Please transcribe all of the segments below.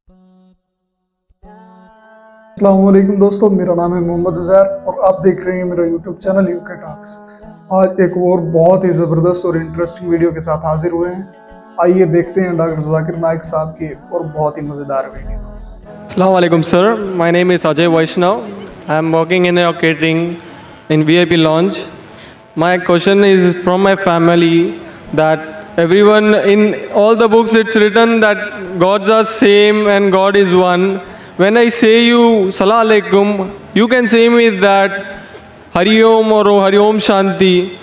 अस्सलामुअलैकुम दोस्तों, मेरा नाम है मोहम्मद उज़ैर और आप देख रहे हैं मेरा यूट्यूब चैनल यूके टॉक्स। आज एक और बहुत ही ज़बरदस्त और इंटरेस्टिंग वीडियो के साथ हाजिर हुए हैं। आइए देखते हैं डॉक्टर जाकिर नाइक साहब की और बहुत ही मज़ेदार video. Assalamu alaikum, sir. My name is Ajay Vaishnav. I am working in a catering in VIP lounge. My question is from my family that everyone in all the books it's written that gods are same and God is one. When I say you Salam alaikum, you can say me that Hari Om or Hari Om Shanti.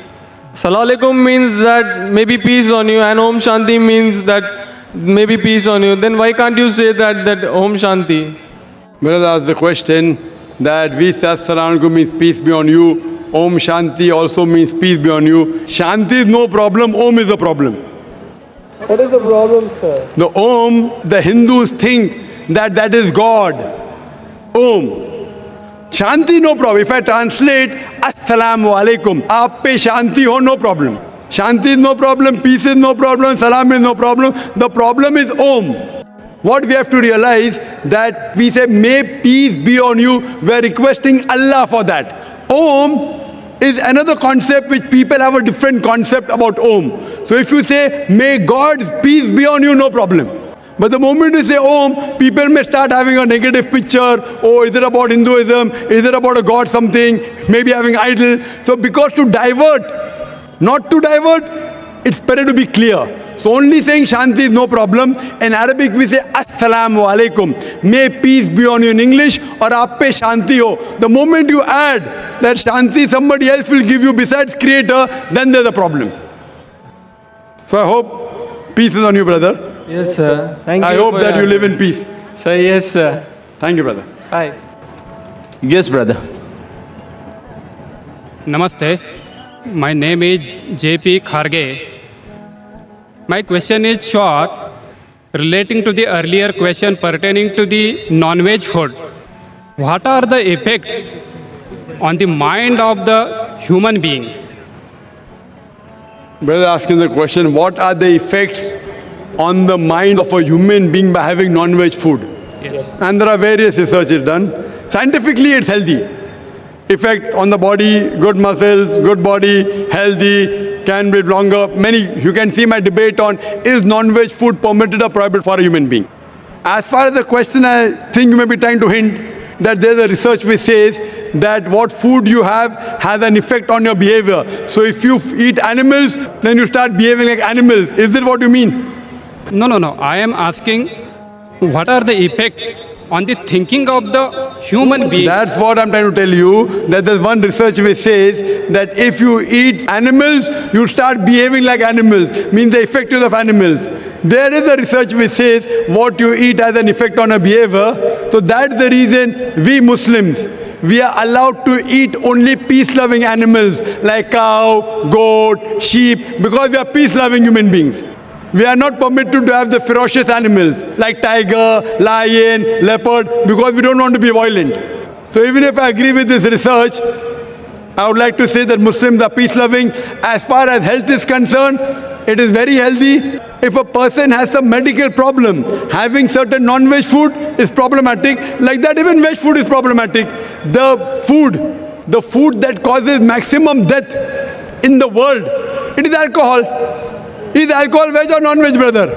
Salam alaikum means that maybe peace on you, and Om Shanti means that maybe peace on you. Then why can't you say that Om Shanti? Brother asked the question that we say Assalamu alaikum means peace be on you. Om Shanti also means peace be on you. Shanti is no problem, Om is the problem. What is the problem, sir? The Om, the Hindus think that is God. Om. Shanti no problem. If I translate Assalamu alaikum, aap pe Shanti ho, no problem. Shanti is no problem, peace is no problem, Salam is no problem. The problem is Om. What we have to realize that we say may peace be on you, we are requesting Allah for that. Om is another concept which people have a different concept about Om. So if you say may God's peace be on you, no problem. But the moment you say Om, people may start having a negative picture. Oh, is it about Hinduism? Is it about a God something? Maybe having idol. So because to divert, not to divert, it's better to be clear. So only saying Shanti is no problem. In Arabic we say Assalamu alaikum. May peace be on you in English, or aap pe Shanti ho. The moment you add that Shanti somebody else will give you besides Creator, then there's a problem. So I hope peace is on you, brother. Yes, sir. Thank you. I hope for that you your- live in peace. Sir, yes, sir. Thank you, brother. Hi. Yes, brother. Namaste. My name is JP Kharge. My question is short, relating to the earlier question pertaining to the non-veg food. What are the effects on the mind of the human being? Brother asking the question, what are the effects on the mind of a human being by having non-veg food? Yes. And there are various researches done. Scientifically, it's healthy. Effect on the body, good muscles, good body, healthy, can live longer. Many, you can see my debate on is non-veg food permitted or prohibited for a human being. As far as the question, I think you may be trying to hint that there's a research which says that what food you have has an effect on your behavior. So if you eat animals, then you start behaving like animals. Is that what you mean? No. I am asking what are the effects on the thinking of the human being? That's what I'm trying to tell you, that there's one research which says that if you eat animals, you start behaving like animals, means the effect of animals. There is a research which says what you eat has an effect on a behavior. So that's the reason we Muslims, we are allowed to eat only peace-loving animals like cow, goat, sheep, because we are peace-loving human beings. We are not permitted to have the ferocious animals like tiger, lion, leopard, because we don't want to be violent. So even if I agree with this research, I would like to say that Muslims are peace-loving. As far as health is concerned, it is very healthy. If a person has some medical problem, having certain non-veg food is problematic. Like that, even veg food is problematic. The food that causes maximum death in the world, it is alcohol. Is alcohol veg or non-veg, brother?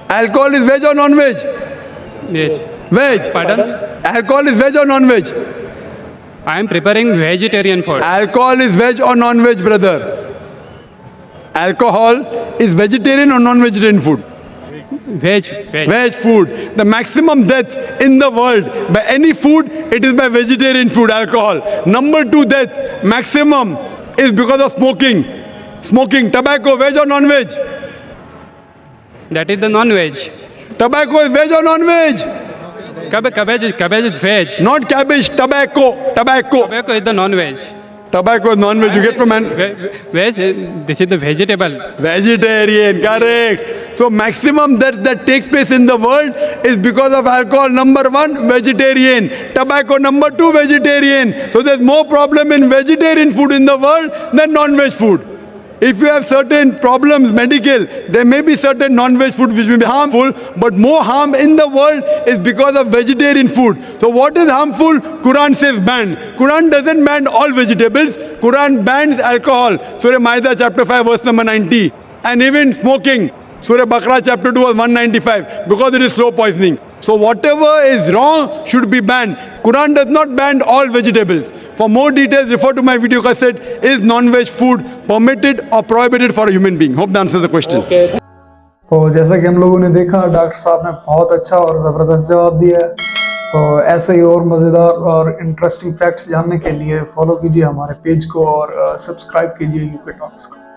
Alcohol is veg or non-veg? Yes. Veg. Pardon? Alcohol is veg or non-veg? I am preparing vegetarian food. Alcohol is veg or non-veg, brother? Alcohol is vegetarian or non-vegetarian food? Veg. Veg food. The maximum death in the world by any food, it is by vegetarian food, alcohol. Number 2 death, maximum, is because of smoking. Smoking, tobacco, veg or non-veg? That is the non-veg. Tobacco is veg or non-veg? Cabbage is veg. Not cabbage, tobacco. Tobacco is the non-veg. Tobacco is non-veg. You get from an Veg, this is the vegetable. vegetarian, correct. So maximum deaths that take place in the world is because of alcohol. Number 1, vegetarian. Tobacco, number 2, vegetarian. So there's more problem in vegetarian food in the world than non-veg food. If you have certain problems, medical, there may be certain non-veg food which may be harmful, but more harm in the world is because of vegetarian food. So what is harmful? Quran says ban. Quran doesn't ban all vegetables. Quran bans alcohol. Surah Maida chapter 5 verse number 90. And even smoking. Surah Baqarah chapter 2 verse 195, because it is slow poisoning. So whatever is wrong should be banned. Quran does not ban all vegetables. For more details, refer to my video cassette, is non-veg food permitted or prohibited for a human being? Hope that answers the question. तो जैसा कि हम लोगों ने देखा, doctor साहब ने बहुत अच्छा और ज़बरदस्त जवाब दिया है। तो ऐसे ही और मज़ेदार और इंटरेस्टिंग फैक्ट्स जानने के लिए फॉलो कीजिए हमारे पेज को और सब्सक्राइब कीजिए यूके टॉक्स को।